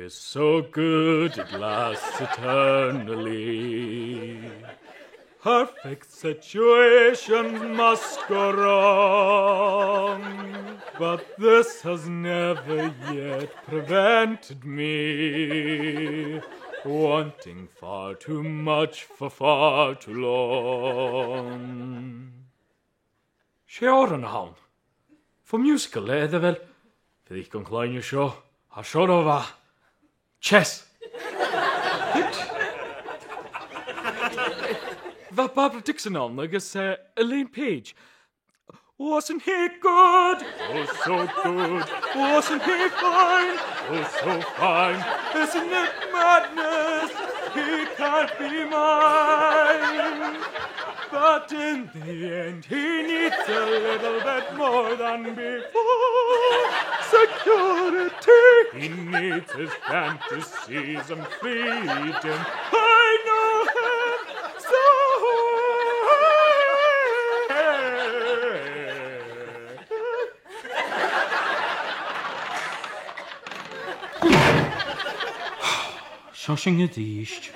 is so good it lasts eternally. Perfect situations must go wrong, but this has never yet prevented me wanting far too much for far too long. Sé áran hawn. For musical er det vel, for ikke en kleine show, har show over chess. Var Barbara Dixon on, I guess Elaine Page. Wasn't he good? Oh, so good. Wasn't he fine? Oh, so fine. Isn't it madness? He can't be mine. But in the end, he needs a little bit more than before. Security. He needs his fantasies and freedom. I know him so Shawshank a díist.